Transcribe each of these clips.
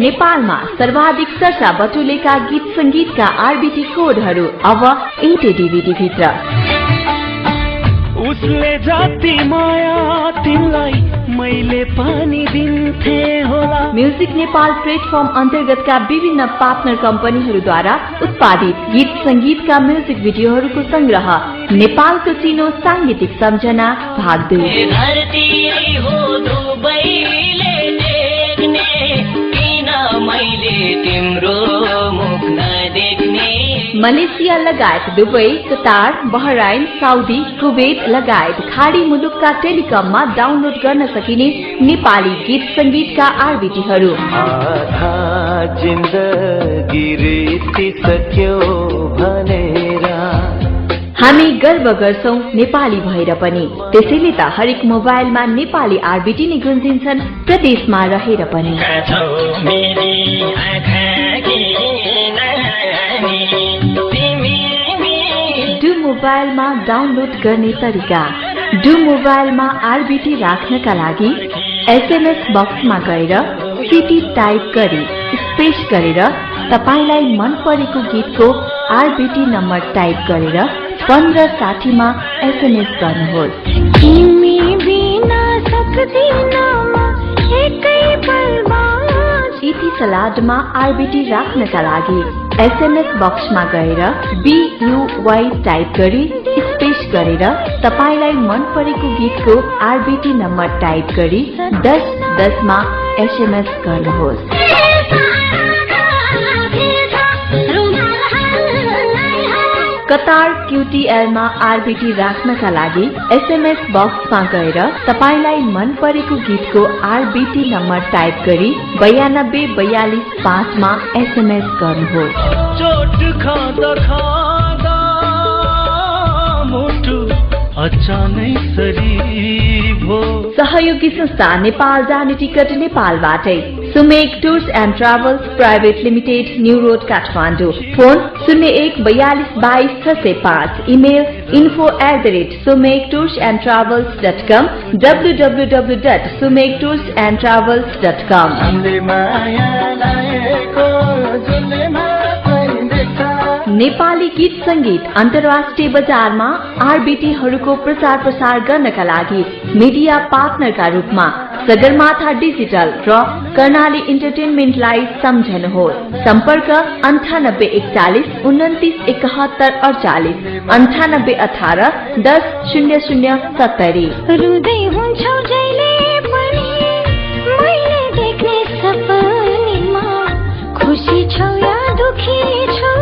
नेपालमा सर्वाधिक चर्चा बटुलेका गीत संगीतका आरबीटी कोडहरू अब एउटै डीभीडी भित्र। उसले जति माया तिमीलाई मैले पनि दिन्थे होला। म्युजिक नेपाल प्लेटफर्म अन्तर्गतका विभिन्न पार्टनर कम्पनीहरूद्वारा उत्पादित गीत संगीतका म्युजिक भिडियोहरूको संग्रह नेपालको चिनो सांगीतिक सम्झना भाग 2। मलेसिया लगायत Dubai, Qatar, Bahrain, Saudi, Kuwait लगायत खाडी मुलुकका टेलिकममा डाउनलोड गर्न सकिने नेपाली गीत संगीतका आरबीटीहरू। हामी गर्व गर्छौं नेपाली भएर पनि, त्यसैले त हरेक मोबाइलमा नेपाली आरबीटी नै गुन्जिन्छन् प्रदेशमा रहेर पनि। डु मोबाइलमा डाउनलोड गर्ने तरिका। डु मोबाइलमा आरबीटी राख्नका लागि एसएमएस बक्समा गएर सिटी टाइप गरी स्पेस गरेर तपाईलाई मन परेको गीतको आरबीटी नम्बर टाइप गरेर 1560 मा एसएमएस गर्नुहोस्। तिमी बिना सक्दिन म एकै पलमा। इति सलाडमा आरबीटी राख्नका लागि एसएमएस बक्समा गएर BUY टाइप गरी स्पेस गरेर तपाईलाई मन परेको गीतको आरबीटी नम्बर टाइप गरी 1010 मा एसएमएस गर्नुहोस्। कतार QTL मा आरबीटी राख्नका लागि एसएमएस बक्समा गएर तपाईलाई मन परेको गीतको आरबीटी नम्बर टाइप गरी 9244 मा एसएमएस गर्नुहोस्। चोट खाँदा खाँदा मुटु अचानक सरी भो। सहयोगी संस्था नेपाल जाने टिकट नेपालबाटै Sumek tours and travels private limited, new road Kathmandu. Phone 0142226605। Email info@sumektoursandtravels.com, www.sumektoursandtravels.com। Nepali गीत संगीत अन्तर्राष्ट्रिय बजारमा आरबीटीहरूको प्रचार प्रसार गर्नका लागि मिडिया पार्टनरका रूपमा सगरमाथा डिजिटल र कर्णाली इन्टरटेनमेन्टलाई सम्झनुहोस्। सम्पर्क 9841 29 71 48, 9818 10 0070। रुँदै हुन्छौ जहिले पनि मैले देख्ने सपनीमा, खुसी छौ या दुखी छौ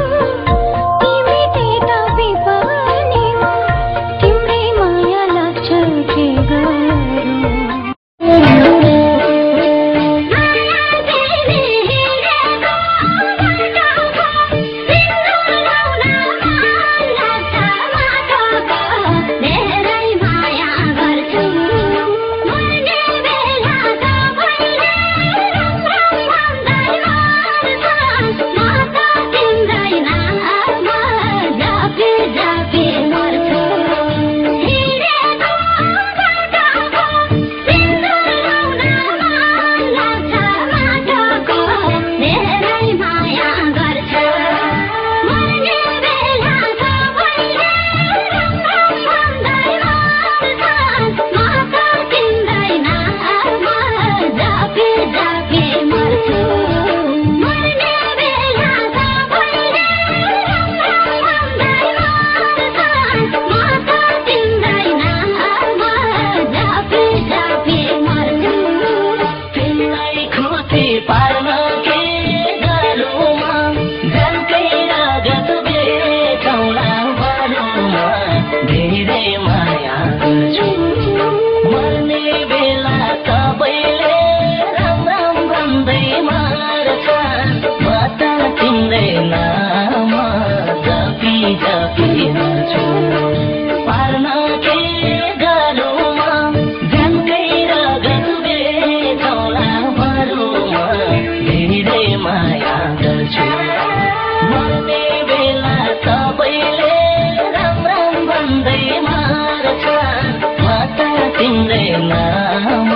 तिम्रै नाम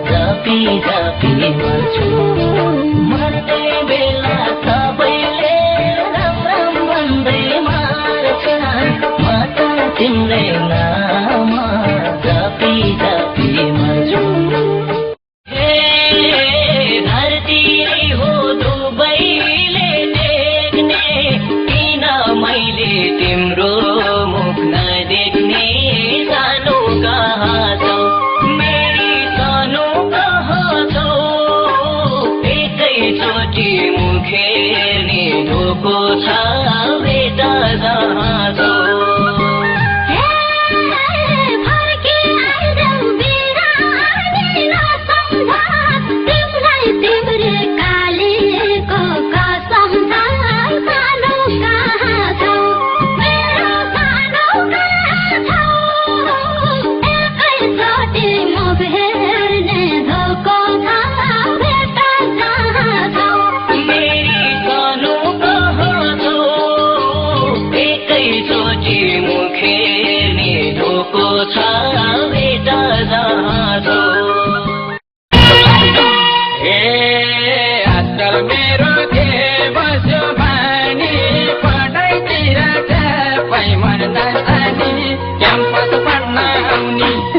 जपी जपी मर्छु।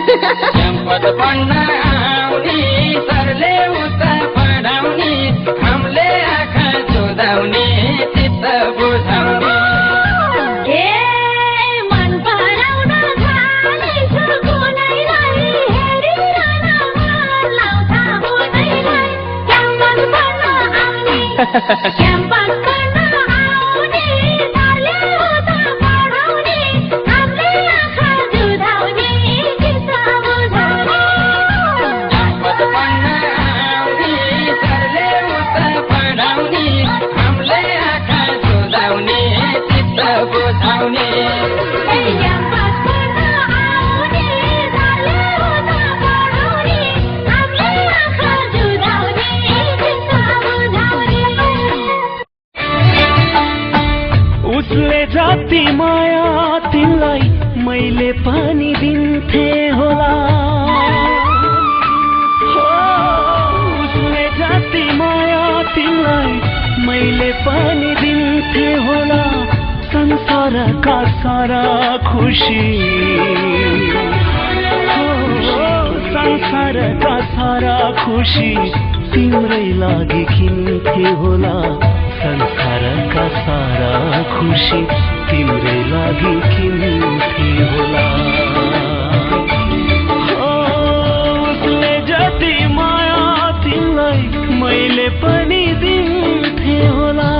क्याम्पस पढ्न आउने सरले उता पढाउने हामीले आँखा जुदाउने चित्त बुझाउने क्याम्पस पढ्न आउने सरले उता पढाउने हामीले आँखा जुदाउने चित्त बुझाउने क्याम्पस पढ्न आउने सरले उता पढाउने हामीले आँखा जुदाउने चित्त बुझाउने क्याम्पस पढ्न आउने सरले उता पढाउने हामीले आँखा जुदाउने चित्त बुझाउने उसले जति माया तिमीलाई मैले पनि दिन्थे होला उसले जति माया तिमीलाई मैले पनि दिन्थे होला संसारका सारा खुसी संसारका सारा खुसी तिम्रै लागि किन्थे होला संसारका सारा खुसी तिम्रै लागि किन्थे होला उसले जति माया तिमीलाई मैले पनि दिन्थे होला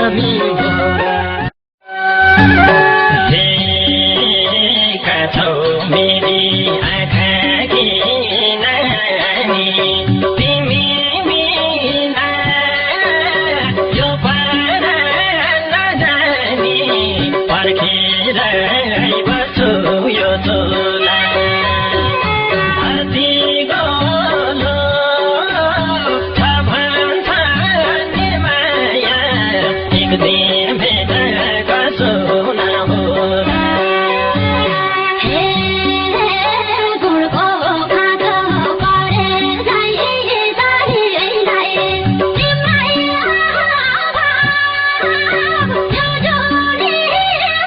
हामी भोरा हेरेका छौ मेरी आँखाकी नानी तिमी बिना यो पारा नजानी पर्खेर बस्छु यो झोला धरती गोलो छ भन्छ नि माया एक दिन भेट गर्छु नहोला गुडको खाँदो परे जाइ दाइलाई तिम्रै यो जोडी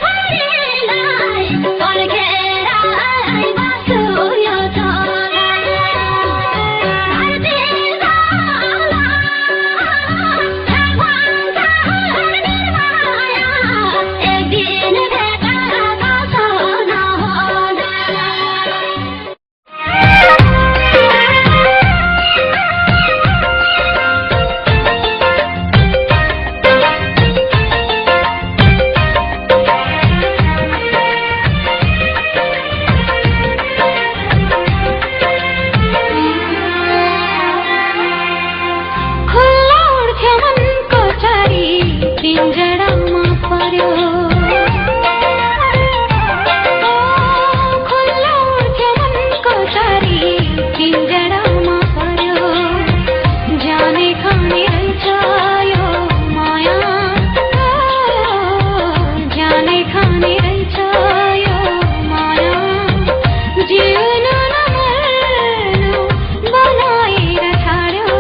भरिलाई पर्खेर बस्छु यो झोला धरती गोलो छ भन्छ नि माया एक दिन भेट गर्छु नहोला खुल्ला उड्थ्यो मनको चारी पिञ्जडामा पर्यो खुल्ला उड्थ्यो मनको चारी पिञ्जडामा पर्यो जाने खाने रहेछ यो माया जाने खाने रहेछ यो माया जिउन नमर्नु बनाएर छाड्यो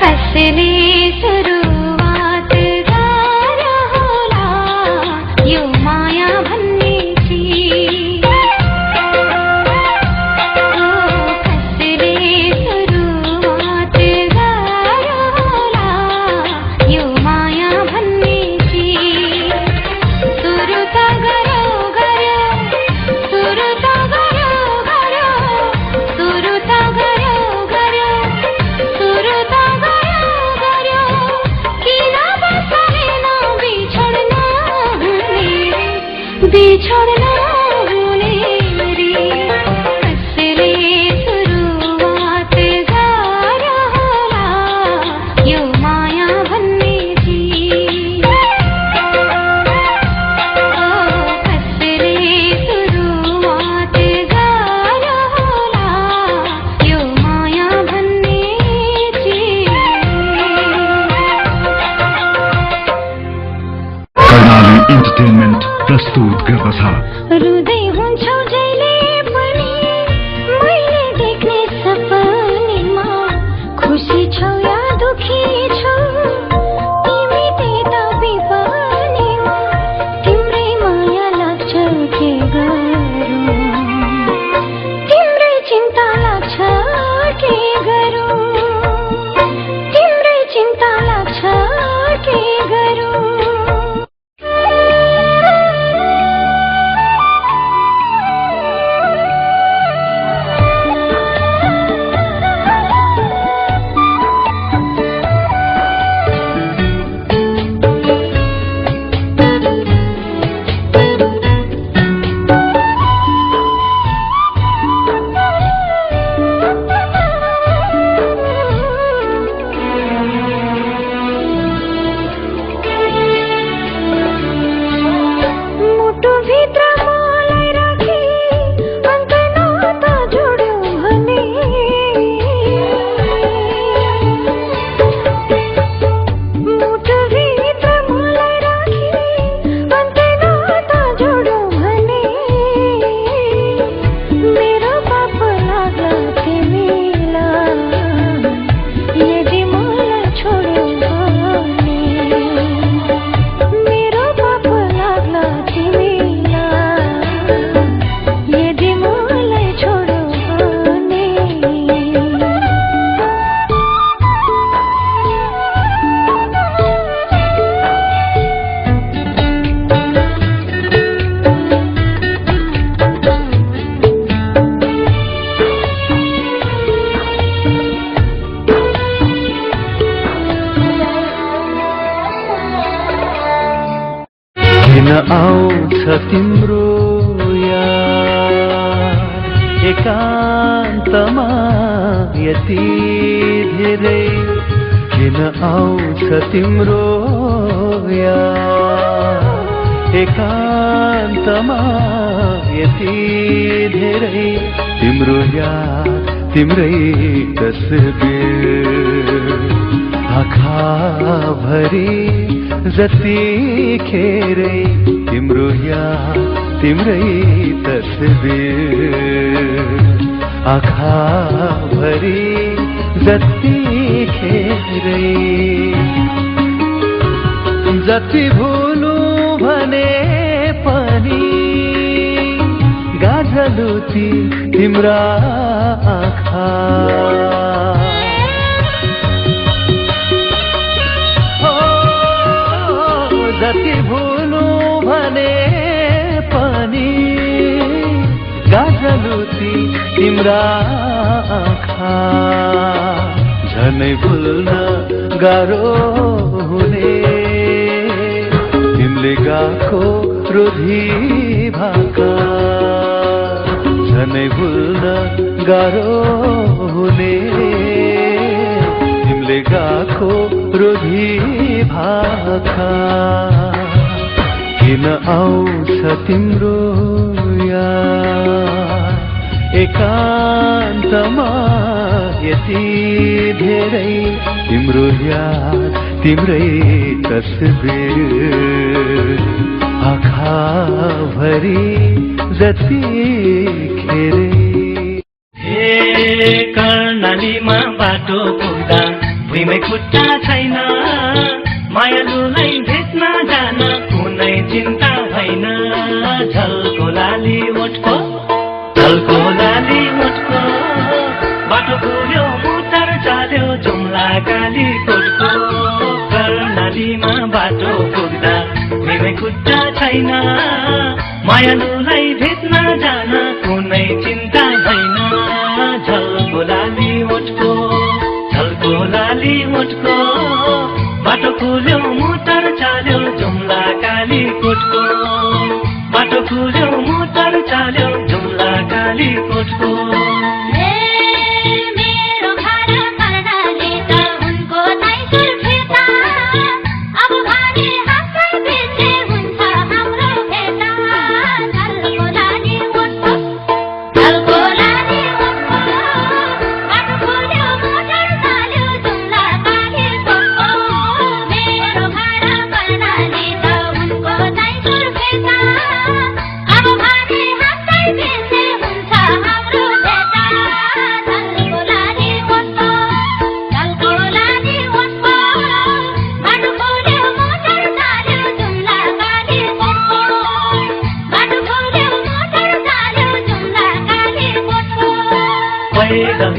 कसले सुरुवात गर्यो होला यो माया भन्ने चिज कसले सुरुवात गर्यो होला यो माया भन्ने चिज सुरु त गर्यो सुरु त गर्यो सुरु त गर्यो सुरु त गर्यो किन बसालेन बिछोड्न हुने रे कसले सुरुवात गर्यो होला यो माया भन्ने चिज कसले सुरुवात गर्यो होला यो माया भन्ने चिज कर्णाली इन्टरटेनमेन्ट प्रस्तुत गर्दछ रुँदै हुन्छौ जहिले पनि मैले देख्ने सपनीमा खुसी छौ या दुखी छौ तिमी त्यता बिपनीमा तिम्रै माया लाग्छ के गरौँ तिम्रै चिन्ता लाग्छ के गरौँ तिम्रै चिन्ता लाग्छ के गरौँ आउँछ तिम्रो याद एकान्तमा यति धेरै किन आउँछ तिम्रो याद एकान्तमा यति धेरै तिम्रो याद तिम्रै तस्बिर आँखाभरि जतिखेरै तिम्रो याद तिम्रै तस्बिर आँखाभरि जतिखेरै जति भुलु भने पनि गाजलुती तिम्रा आँखा जति भुलु भने पनि गाजलुती तिम्रा आँखा झनै भुल्न गाह्रो हुने तिमीले गाएको रोधी भाका झनै भुल्न गाह्रो हुने तिमीले गाएको रोधी भाका किन आउँछ तिम्रो याद एकान्तमा यति धेरै तिम्रो याद तिम्रै तस्बिर आँखाभरि जतिखेरै हे कर्णालीमा बाटो पुग्दा भुइँमै खुट्टा छैन मायालुलाई भेट्न जान कुनै चिन्ता भएन झल्को लाली ओठको बाटो पुग्यो मोटर चाल्यो जुम्ला काली कोटको कर्णालीमा बाटो पुग्दा भुइँमै खुट्टा छैन मायालुलाई भेट्न जान कुनै चिन्ता भएन झल्को लाली ओठको बाटो खुल्यो मोटर चाल्यो जुम्ला काली कोटको बाटो खुल्यो मोटर चाल्यो जुम्ला काली कोटको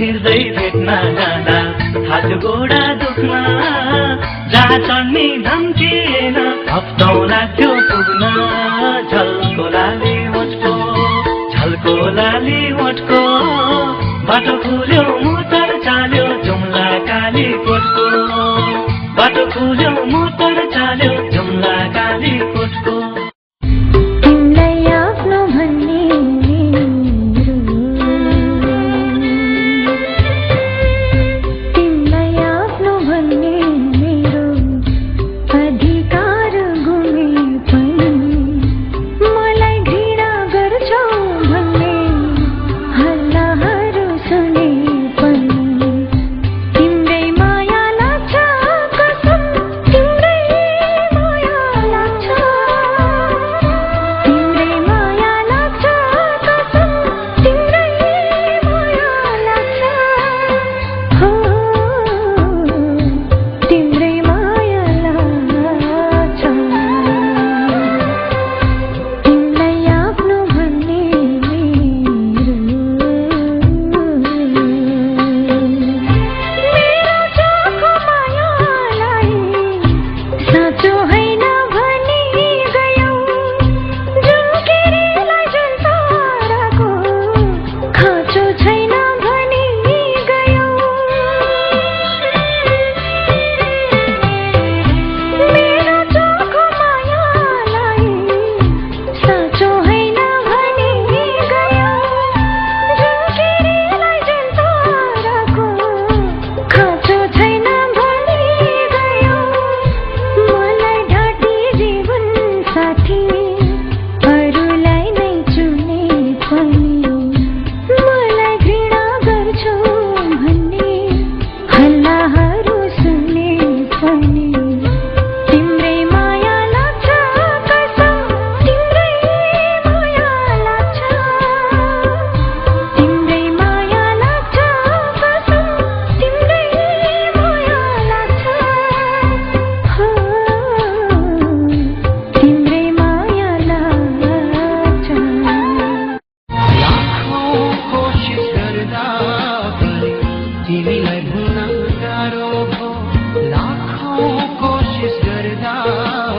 हिँड्दै भेट्न जाँदा हात गोडा दुख्न जहाँ चढ्ने धम्किएन हप्तौँ लाग्थ्यो पुग्न झल्को लाली ओठको बाटो खुल्यो मोटर चाल्यो जुम्ला काली कोटको बाटो खुल्यो मोटर चाल्यो जुम्ला काली कोटको तिमीलाई भुल्न गाह्रो भो लाखौं कोसिस गर्दा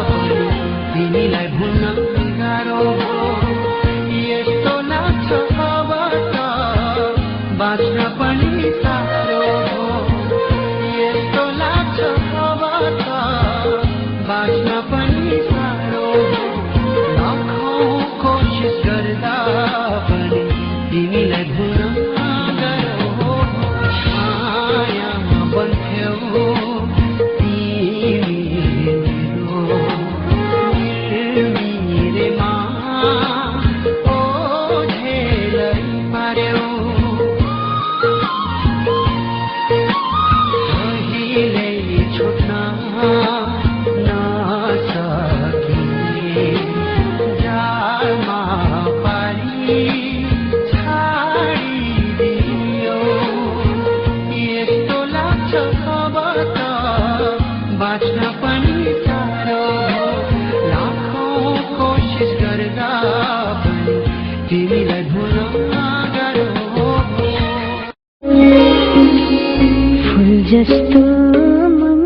पनि तिमीलाई भुल्न गाह्रो भो यस्तो लाग्छ अब त बाँच्न पनि साह्रो भो यस्तो लाग्छ अब त बाँच्न पनि साह्रो भो लाखौं कोसिस गर्दा पनि तिमीलाई भुल्न जस्तो मन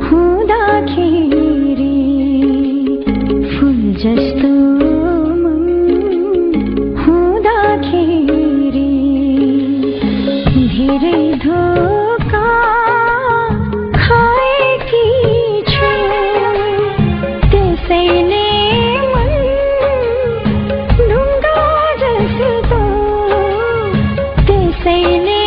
हुँदाखेरि फुल जस्तो मन हुँदाखेरि धेरै धोका खाएकी छु त्यसैले मन ढुङ्गा जस्तो त्यसैले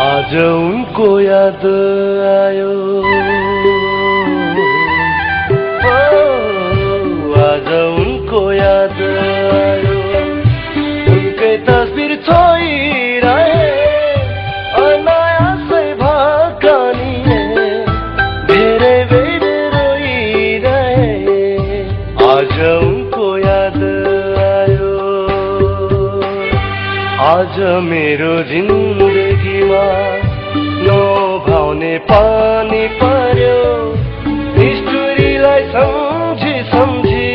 आज उनको याद आयो आज उनको याद आयो उनकै तस्बिर छोइरहे अनायासै भकानी धेरै बेर रोइरहे आज उनको याद आयो आज मेरो जिन्दगीमा नभाउने पानी पर्यो हिस्टोरीलाई सम्झी सम्झी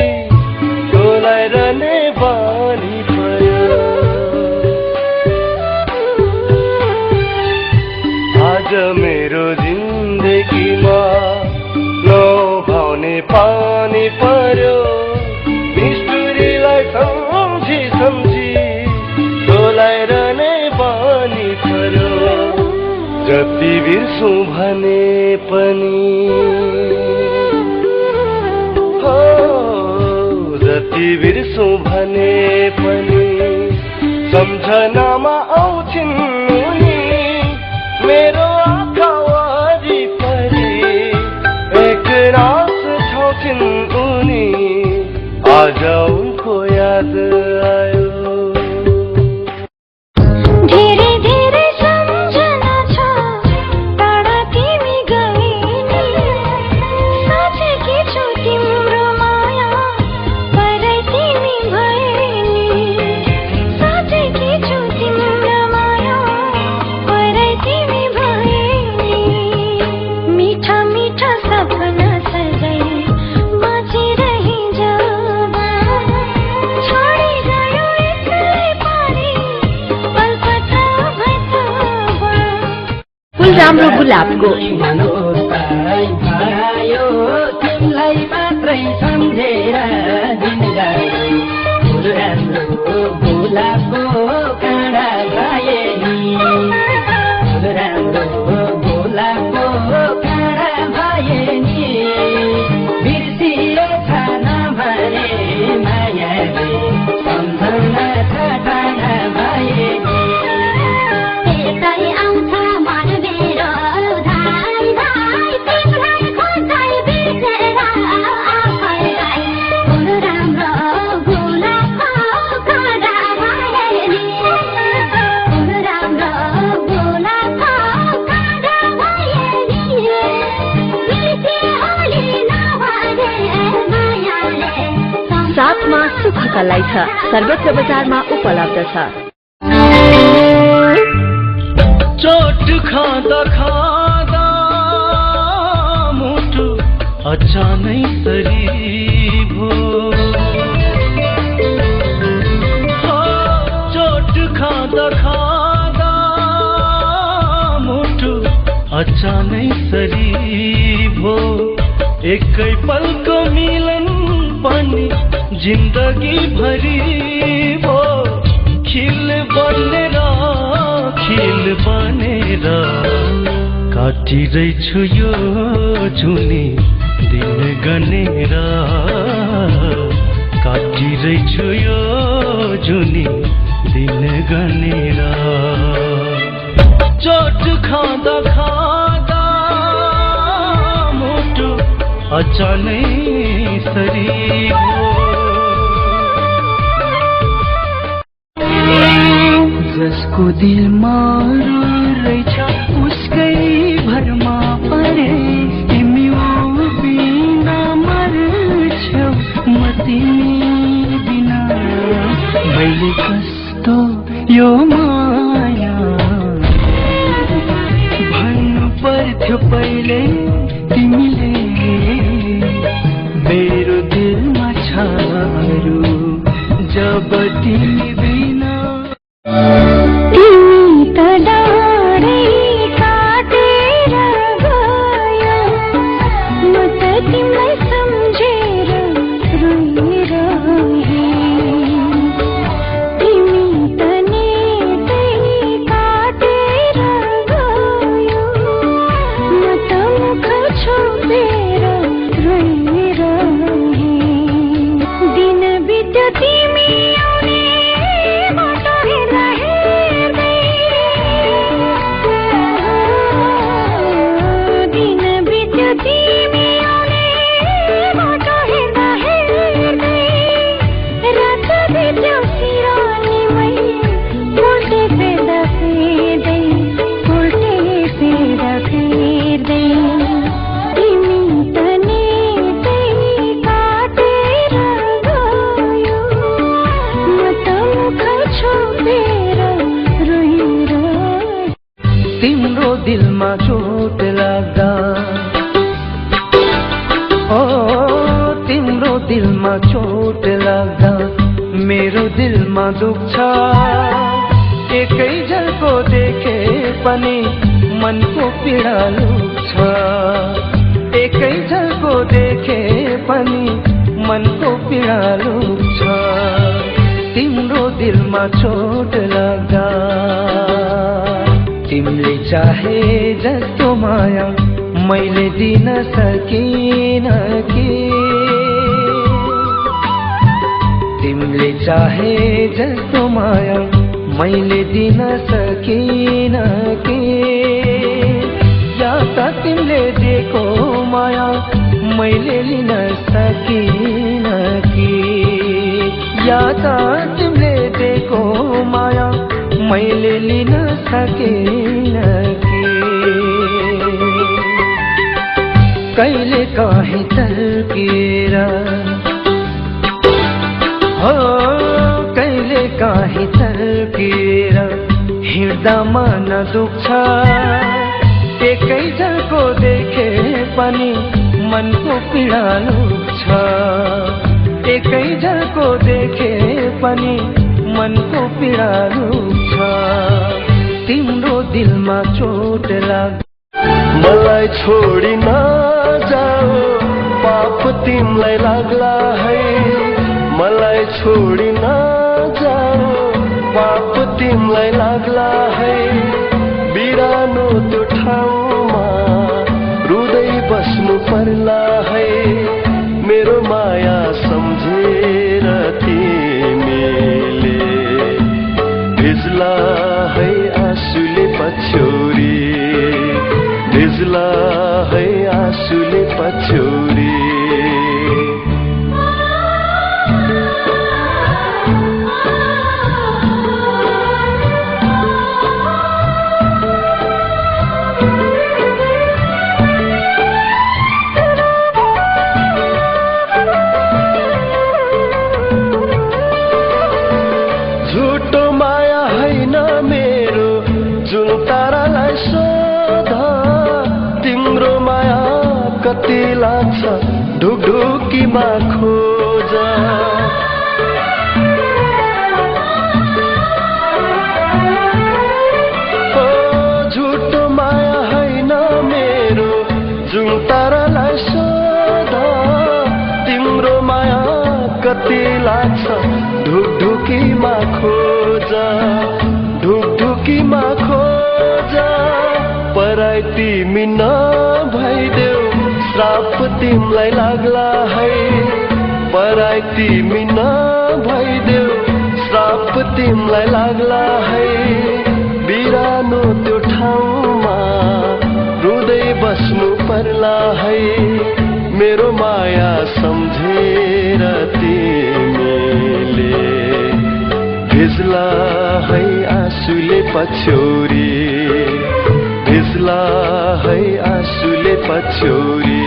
डोलाइरहने बानी पर्यो आज मेरो जिन्दगीमा नभाउने पानी पर्यो हिस्टोरीलाई सम्झी सम्झी डोलाइरहने बानी पर्यो जति बिर्सु भने पनि हो जति बिर्सु भने पनि सम्झनामा आउँछिन् उनी मेरो आँखा वरिपरि एक रास छाउँछिन् उनी आज उनको याद आयो राम्रो गुलाबको तिमीलाई मात्रै सम्झेर दिन गयो फुल राम्रो गुलाबको काँडा भए नि फुल राम्रो गुलाबको काँडा भए नि बिर्सिएछ नभने मायाले सम्झना ठटाना भए नि त्यसै आउँछ मन मेरो धाइ धाइ तिमीलाई खोज्दै बिर्सेर आफैलाई फुल राम्रो गुलाबको काँडा भए नि फुल राम्रो गुलाबको काँडा भए नि बिर्सिहोली नभने मायाले साथमा सुखका लाई छ सर्वत्र बजारमा उपलब्ध छ। चोट खाँदा खाँदा मुटु अचानै सरी भो चोट खाँदा खाँदा मुटु अचानै सरी भो एकै पलको मिलन पनि जिन्दगी भरी भो खिल बनेर काटिरहेछु यो जुनी दिन गनेर काटिरहेछु यो जुनी दिन गनेर चोट खाँदा खाँदा मुटु अचानै सरी जसको दिलमा रहेछ उसकै भरमा परे तिमी बिना मर्छौ म तिमी बिना मैले कस्तो यो माया भन्नु पर्थ्यो पहिले तिमीले मेरो दिलमा छारू जब तिमी बिना तिमी त डाँडै काटेर गयो म त तिमीलाई सम्झेर रोइरहेँ तिमी त नेतै काटेर गयो म त मुख छोपेर रोइरहेँ दिन बित्यो तिमी आउने बाटो हेर्दा हेर्दै दिन बित्यो तिमी आउने बाटो हेर्दा हेर्दै रात बित्यो सिरानीमै उल्टे फेर्दा फेर्दै उल्टे फेर्दा फेर्दै तिमी त नेतै काटेर गयो म त मुख छोपेर रोइरहेँ तिम्रो दिलमा चोट लाग्दा ओ तिम्रो दिलमा चोट लाग्दा मेरो दिलमा दुख्छ एकै झल्को देखे पनि मनको पीडा लुक्छ एकै झल्को देखे पनि मनको पीडा लुक्छ तिम्रो दिलमा चोट लाग्दा तिमीले चाहे जस्तो माया मैले दिन सकिन कि तिमीले चाहे जस्तो माया मैले दिन सकिन कि या त तिमीले दिएको माया मैले लिन सकिन कि या त तिमीले दिएको माया मैले लिन सकिन कि कहिले काहीँ तर्केर हो कहिले काहीँ तर्केर हिँड्दा मन दुख्छ एकै झल्को देखे पनि मनको पीडा लुक्छ एकै झल्को देखे पनि मनको पीडा लुक्छ तिम्रो दिलमा चोट लाग्छ मलाई छोडी नजाऊ पाप तिमलाई लाग्ला है मलाई छोडी नजाऊ पाप तिमलाई लाग्ला है बिरानो त्यो ठाउँमा रुँदै बस्नु पर्ला है मेरो माया सम्झेर तिमीले भिज्ला है आँसुले पछ्यौरी भिज्ला है आँसुले पछ्यौरी झुटो माया हैन मेरो जुन तारालाई सोध तिम्रो माया कति लाग्छ ढुकढुकीमा खोज झुटो माया हैन मेरो जुन तारालाई सोध तिम्रो माया कति लाग्छ ढुकढुकीमा खोज ढुकढुकीमा खोज पराई तिमी नभइदेऊ श्राप तिमलाई लाग्ला है पराई तिमी नभइदेऊ श्राप तिमलाई लाग्ला है बिरानो त्यो ठाउँमा रुँदै बस्नु पर्ला है मेरो माया सम्झेर तिमीले भिज्ला है आँसुले पछ्यौरी भिज्ला है आँसुले पछ्यौरी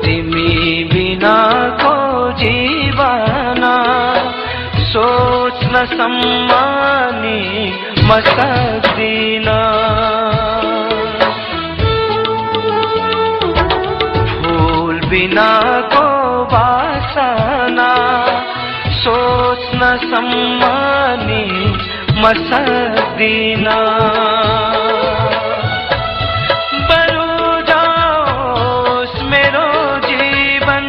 तिमी बिनाको जीवन सोच्न सम्मानी म सक्दिन फूल बिनाको वासना सोच्न सम्मानी म सक्दिन बरु जाओस् मेरो जीवन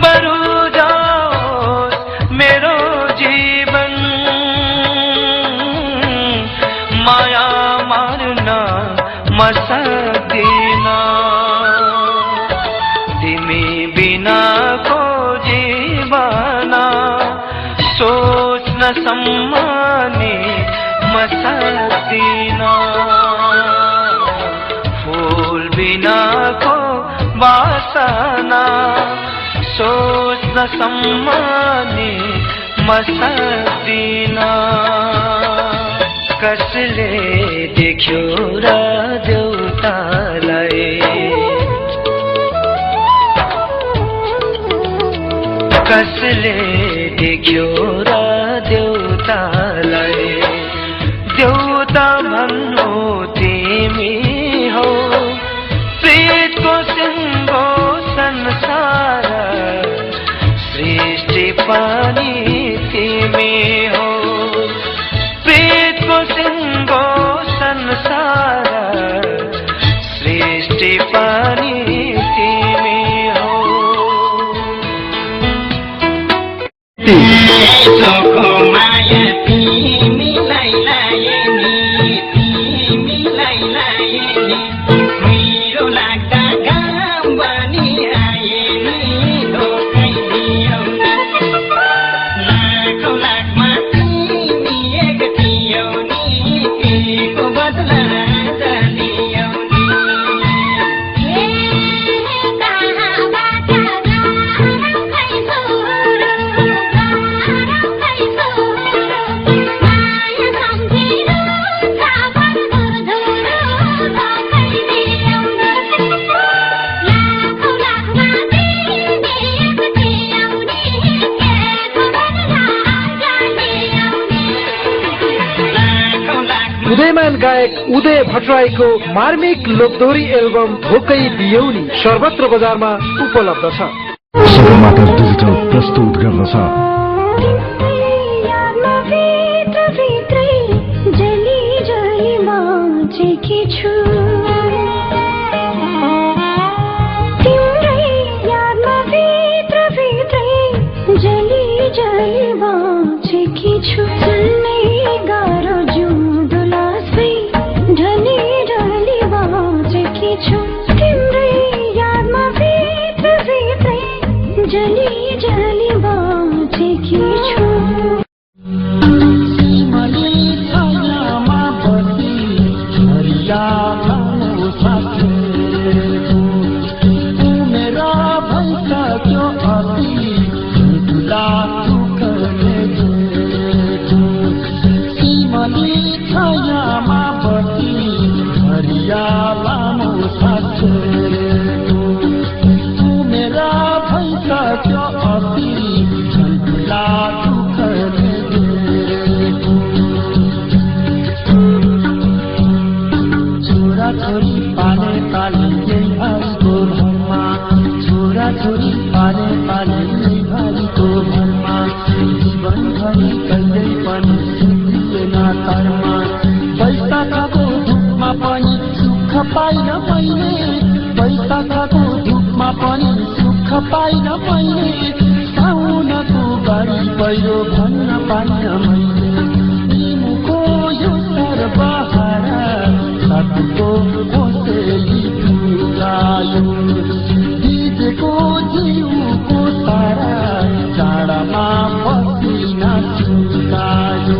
बरु जाओस् मेरो जीवन माया मार्न म सक्दिन तिमी बिनाको जीवन सोच्न सम्मानी म सक्दिन फूल बिनाको वासना सोच्न सम्मानी म सक्दिन कसले देख्यो र देउतालाई कसले देख्यो र देउतालाई देउता भन्नु तिमी हौ प्रेतको सिङ्गो संसार सृष्टि पनि तिमी हौ प्रेतको सिङ्गो संसार सृष्टि पनि तिमी हौ सोको माया तिमीलाई लाए नि तिमीलाई लाए नि मेरो लाग्दा काम बनी आए नि धोकै दियौ लाखौँ लाखमा तिमी एक थियौ नि केको बदला जानियौ नि उदयमान गायक उदय भट्टराईको मार्मिक लोकदोरी एल्बम धोकै दियौ नि सर्वत्र बजारमा उपलब्ध छ। सगरमाथा डिजिटल प्रस्तुत गर्दछ। जली जली बाँचेकी छु सिमली छायामा बसी हरियालाको साथेको मेरा भइसक्यो अति ठुला दुःखले दिएको सिमली छायामा बसी हरियालाको साथेको मेरा भइसक्यो अति ठुला दुःखले छोरी पाले पाले यही भाइको घरमा छोरी पाले पाले यही भाइको घरमा जीवनभरि कहिल्यै पनि सिद्धिएन कर्म वैशाखको धुपमा पनि सुख पाइन मैले वैशाखको धुपमा पनि सुख पाइन मैले साउनको बारी पहिरो भन्न पाइन मैले निमुको यो सर्वहारा साथको कोसेली फुलायो दिदीको जिउको तारा जाडामा पसिना सुकायो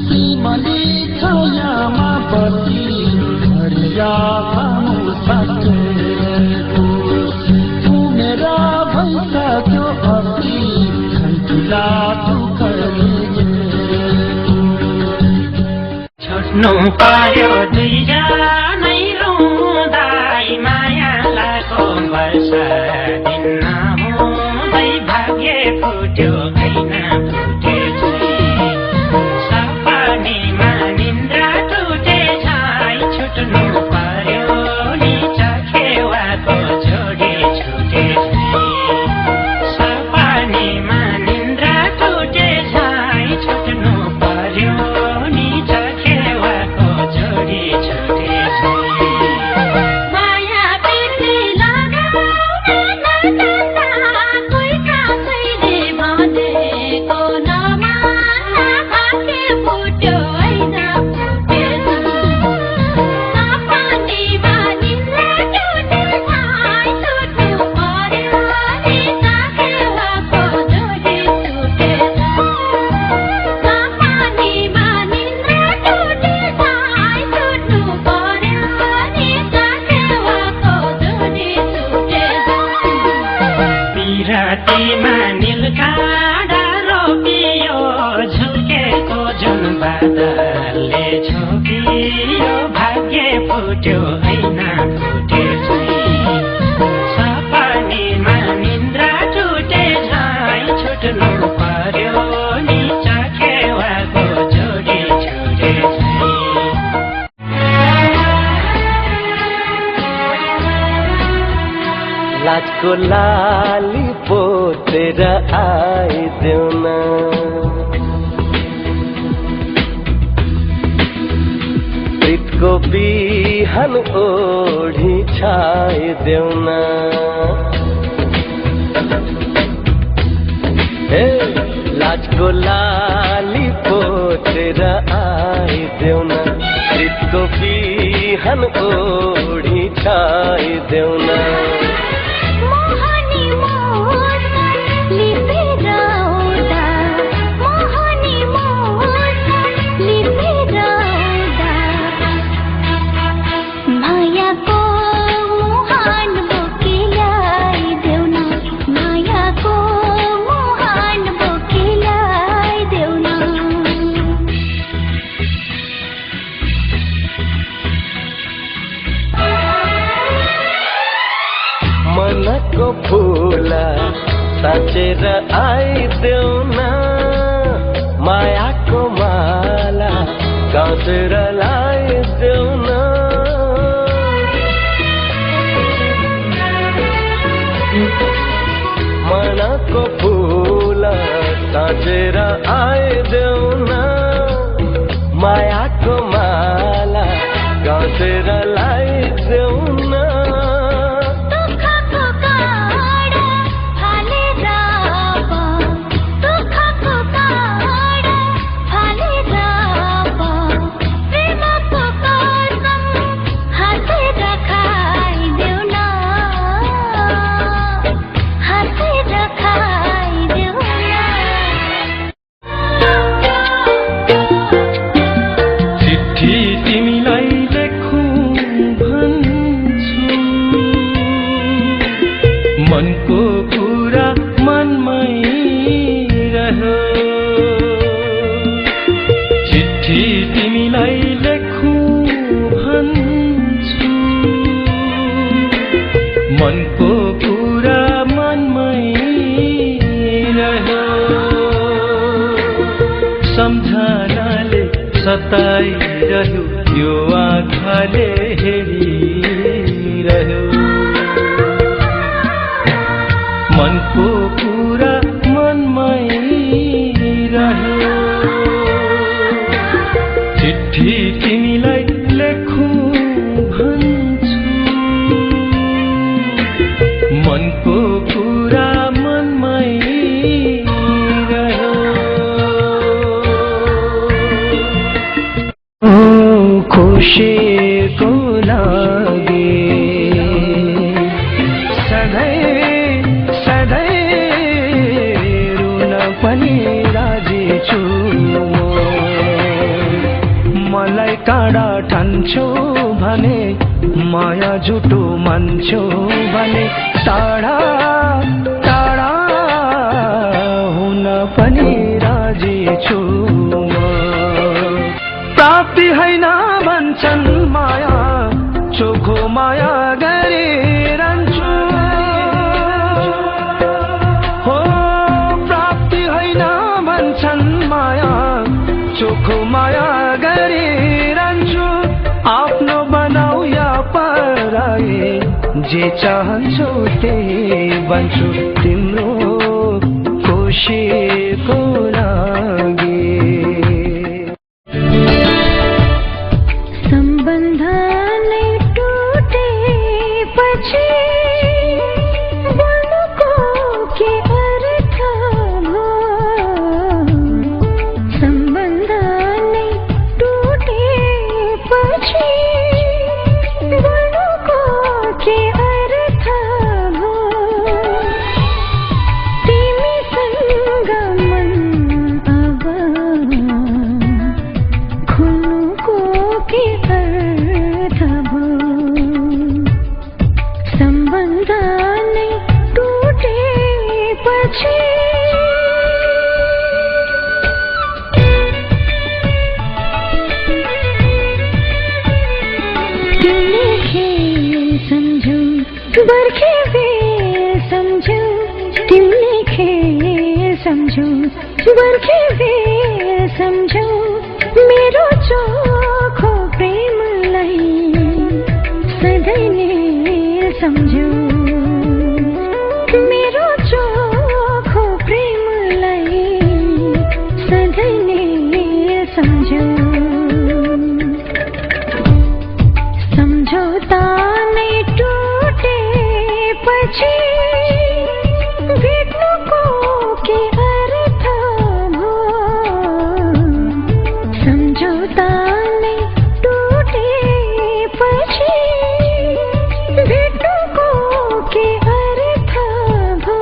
सिमली छायामा बसी हरियालाको साथेको मेरा भइसक्यो अति ठुला दुःखले छोड्नु पर्यो दुईजनै रुँदै माया लागो वर्ष दिन नहुँदै भाग्य फुट्यो ऐना फुटे सपनीमा निन्द्रा टुटे छाई छुट्नु पर्यो नि चखेवाको जोडी छुटे सपनीमा निन्द्रा टुटे छाई छुट्नु पर्यो नि चखेवाको जोडी छुटे माया प्रीति लगाउन नजान्दा कोही कसैले भनेको नमान्न भाग्य फुट्यो ऐना फुटेछ सपनीमा निन्द्रा टुटे छाई छुट्नु पर्यो नि चखेवाको जोडी छुटेछ सपनीमा निन्द्रा टुटे छाई छुट्नु पर्यो नि चखेवाको जोडी छुटेछ पिरातीमा नीलकाँडा रोपियो झुल्केको जुन बादलले छोपियो भाग्य फुट्यो ऐना फुटे सपनीमा निन्द्रा टुटे छाई छुट्नु पर्यो नि चखेवाको जोडी छुटे लाजको लाली पोतेर आइदेऊ न प्रीतको बिहान ओढी छाइदेऊ न लाजको लाली पोतेर आइदेऊ न प्रीतको बिहान ओढी छाइदेऊ न मोहनी मोर लिपेर आउँदा मोहनी मोर लिपेर आउँदा मायाको मुहान बोकी ल्याइदेऊ न मायाको मुहान बोकी ल्याइदेऊ न मनको फुला साँचेर आइदेऊ न मायाको माला गाँसेर लाइदेऊ न मनको फुला साँचेर आइदेऊ न मायाको माला गाँसेर लाइदेऊ न हातेर रह्यो चिठी तिमीलाई लेखु भन्छु मनको कुरा मनमै रह्यो सम्झनाले सताइरह्यो यो आँखाले हेरिरह्यो मनको कुरा मनमै रह्यो चिठी तिमीलाई लेखु भन्छु मनको कुरा मनमै रह्यो खुसीको लागि मलाई टाढा ठान्छौ भने माया झुटो मान्छौ भने टाढा टाढा हुन पनि राजी छु प्राप्ति होइन भन्छन् माया चोखो माया गरिरहन्छु हो प्राप्ति होइन भन्छन् माया चोखो माया गरिरहन्छु आफ्नो बनाऊ या पराए जे चाहन्छौ त्यही भन्छु तिम्रो खुसीको लागि सम्बन्ध नै टुटेपछि बोल्नुको के अर्थ हो सम्बन्ध नै टुटेपछि बोल्नुको के अर्थ हो तिमीसँग मन अब खुल्नुको के अर्थ हो सम्बन्ध नै टुटेपछि तिमीले खेल सम्झौ बर्खे बेल सम्झौ तिमीले खेल सम्झौ बर्खे बेल सम्झौ मेरो चोखो प्रेमलाई सधैँ नै सम्झौ मेरो चोखो प्रेमलाई सधैँ नै सम्झौ सम्झौता नै टुटेपछि भेट्नुको के अर्थ हो सम्झौता नै टुटेपछि भेट्नुको के अर्थ हो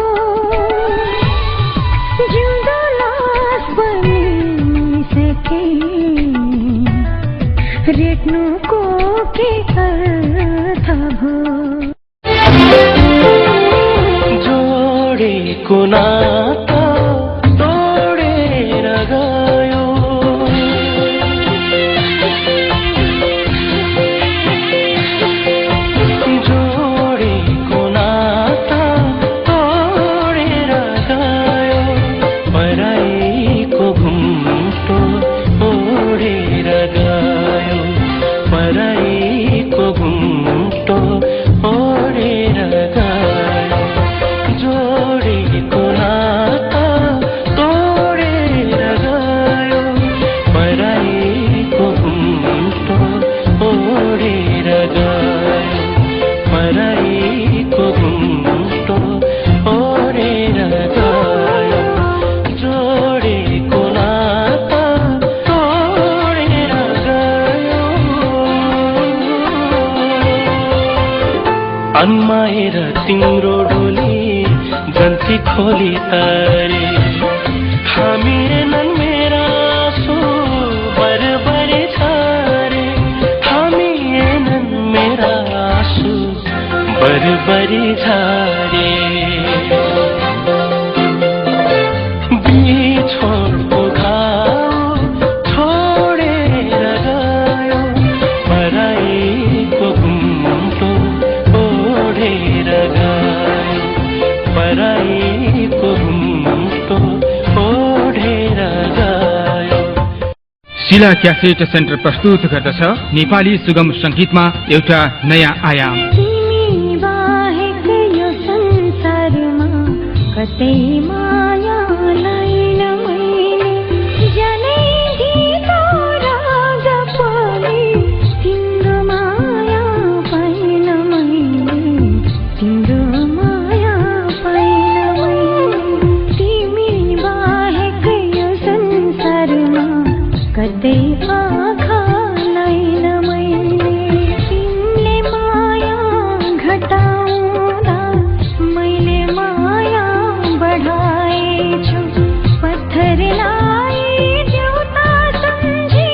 जिउँदो लास बनिसके रेट्नुको के अर्थ हो जोडेको नाता तोडेर गयो जोडेको नाता तोडेर गयो पराईको घुम्टो ओढेर गयो पराईको घुम्टो ओढेर गयो जोडेको नाता तोडेर गयो पराईको घुम्टो ओढेर गयो पराईको घुम्टो ओढेर गयो जोडेको नाता तोडेर गयो अन्माएर तिम्रो डोली गन्ती खोली तारे हामी नन् मेरा आँसु बरबरे छारे हामी नन् मेरा आँसु बरबरे छारे मायाको मुक्तो ओढेर गयो। शिला क्यासेट सेन्टर प्रस्तुत गर्दछ नेपाली सुगम संगीतमा एउटा नयाँ आयाम। तिमी बाहेक यो संसारमा कतै माया लैन मैले, जनै गीतको राग पनि तिम्रो माया पाइन मैले, तिम्रो माया पाइन मैले। तिमी बाहेक यो संसारमा कतै आँखा लैन मैले, तिमीले माया घटाउँदा मैले माया बढाएछु। पत्थरलाई देउता सम्झी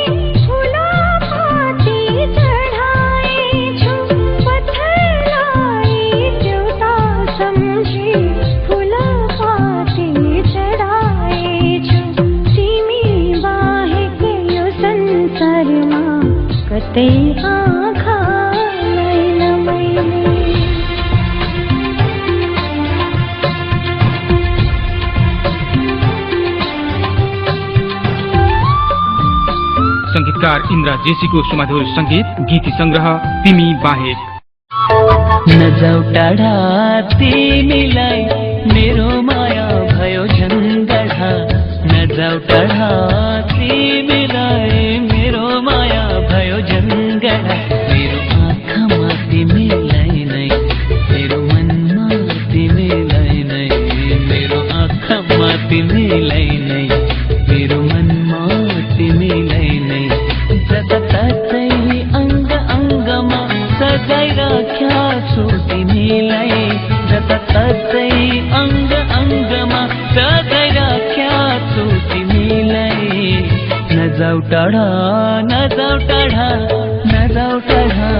फुलपाती चढाएछु, पत्थरलाई देउता सम्झी फुलपाती चढाएछु। तिमी बाहेक यो संसारमा कतै आँखा लैन मैले। संगीतकार इन्द्र जेसीको सुमधुर संगीत गीत संग्रह तिमी बाहेक। नजाऊ टाढा तिमीलाई मेरो माया भयो झन्डा, नजाऊ टाढा तिमीलाई मेरो माया भयो झन्डा। मेरो आँखामा तिमीलाई नै, मेरो मनमा तिमीलाई नै, मेरो आँखामा तिमीलाई नै, मेरो मनमा तिमीलाई नै। जताततै अङ्ग अङ्गमा सजाइराख्या छु तिमीलाई, जताततै अङ्ग अङ्गमा सजाइराख्या छु तिमीलाई। नजाऊ टाढा, नजाऊ टाढा, नजाऊ टाढा।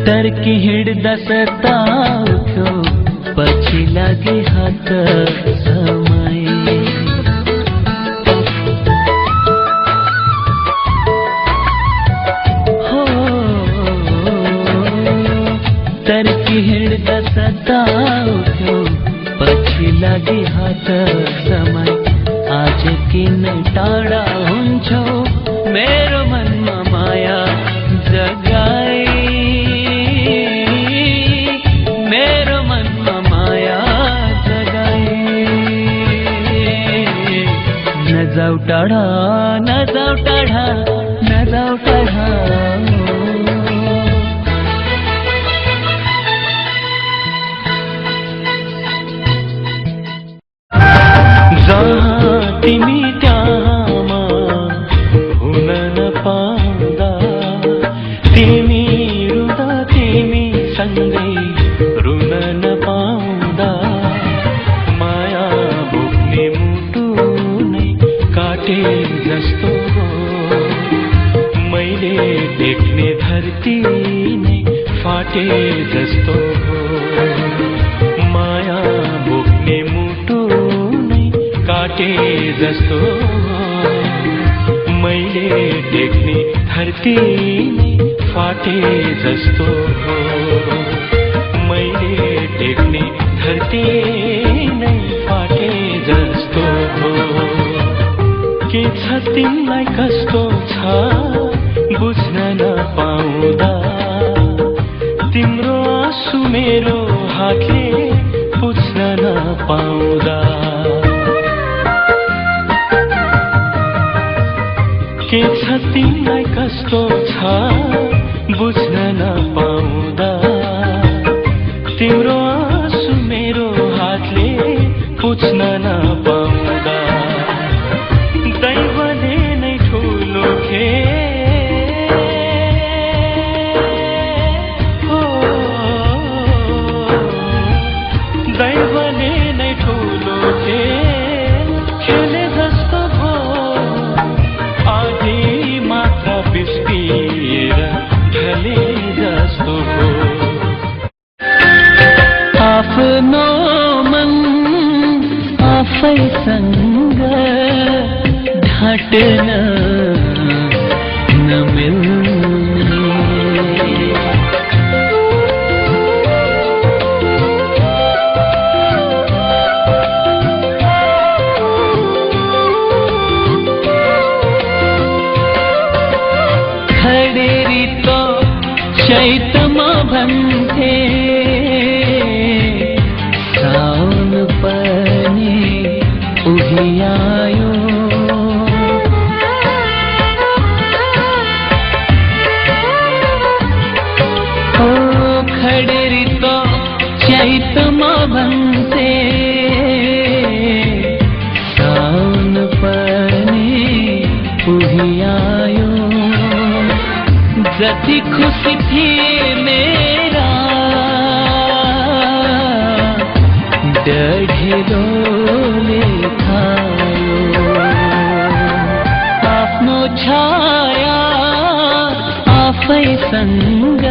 तर्की हिँड्दा सताउँथ्यो, पछि लागे हात समय। हो तर्की हिँड्दा सताउँथ्यो, पछि लागे हात समय। आज किन टाढा हुन्छौ मेरो मनमा माया जगाए, नजाऊ टाढा, नजाऊ टाढा, नजाऊ टाढा। जहाँ तिमी त्यहाँ म हुन नपाउँदा, तिमी रुँदा तिमी सँगै रुन नपाउँदा, माया बोक्ने मुटु नै काटे जस्तो हो। मैले देख्ने धरती नै फाटे जस्तो हो। माया बोक्ने मुटु नै काटे जस्तो हो। मैले देख्ने धरती नै फाटे जस्तो हो। मैले देख्ने धरती नै फाटे जस्तो हो। के छ तिमीलाई कस्तो छ बुझ्न नपाउँदा, तिम्रो आँसु मेरो हातले पुछ्न नपाउँदा। के छ तिमीलाई कस्तो छ बुझ्न नपाउँदा, तिम्रो आँसु मेरो हातले पुछ्न नपाउँदा। दैवले नै ठुलो खेल हो, दैवले नै ठुलो खेल खेले जस्तो भो। आधी मात्र बिस्तिएर घटन नमिल्ने खडेरी तो चैतमा भन्थे साउन पनि उभियायो ओ खडेरी तो चैतमा भन्थे साउन पनि उभियायो जति खुशी थिए मेरा डढेलोले खायो आफ्नो छाया आफैसँग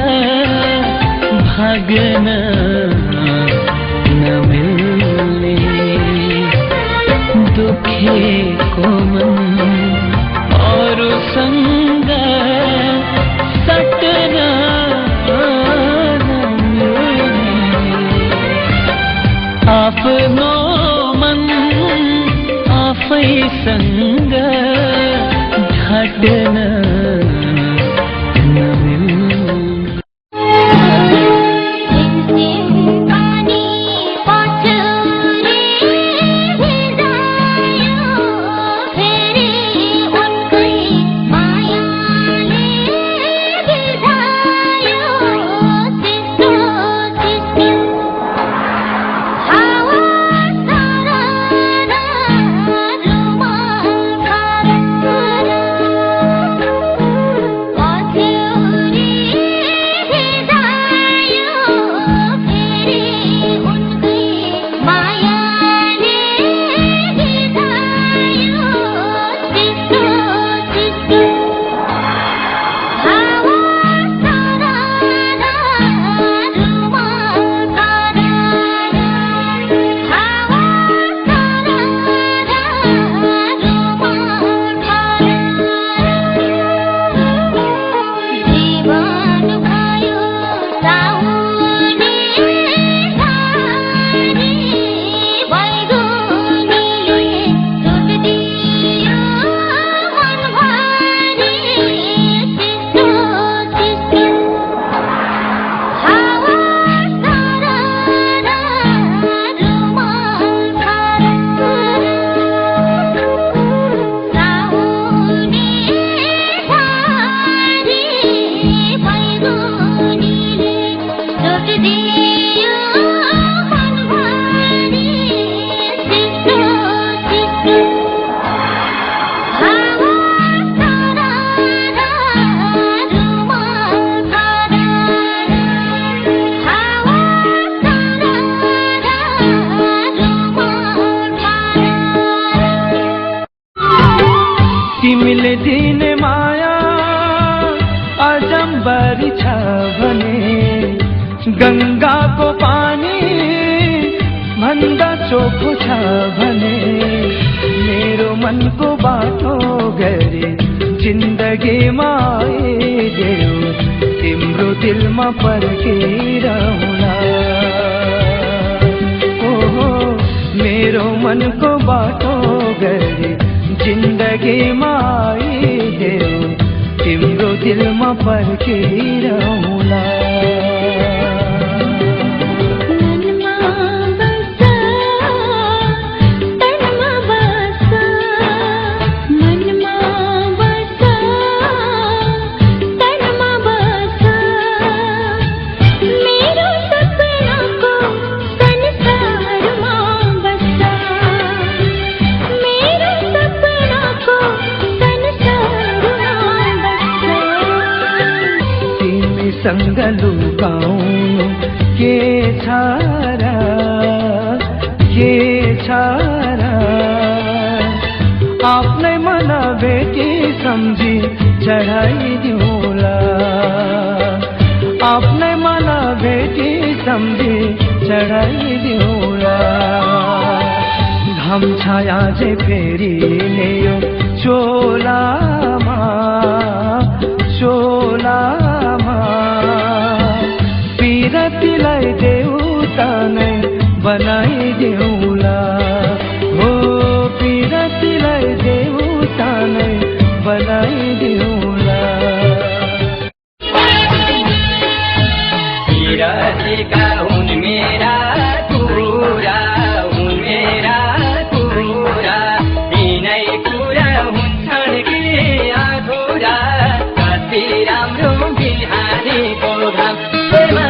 भाग्न नमिल्ने दुखेको मन अरूसँग आफ्नो मन आफैसँग ढाट्न तिमीले दिने माया अजम्बरी छ भने गंगाको पानी भन्दा चोखो छ भने मेरो मनको बाटो गरे जिन्दगीमा आइदेऊ तिम्रो दिलमा पर्खिरहला ओहो मेरो मनको बाटो गरे जिन्दगीमा आइदेऊ तिम्रो दिलमा पर्खिरहला सँग लुकाउनु के छ र आफ्नै मन भेटी सम्झी चढाइदिउला आफ्नै मन भेटी सम्झी चढाइदिउला घाम छाया जे फेरि यो चोलामा पिरतीलाई देउता नै बनाइदेऊला हो पिरतीलाई देउता नै बनाइदेऊला पिरतीका हुन् मेरा कुरा हुन् मेरा कुरा यिनै कुरा हुन्छन् कि अधुरा कति राम्रो बिहानीको घाम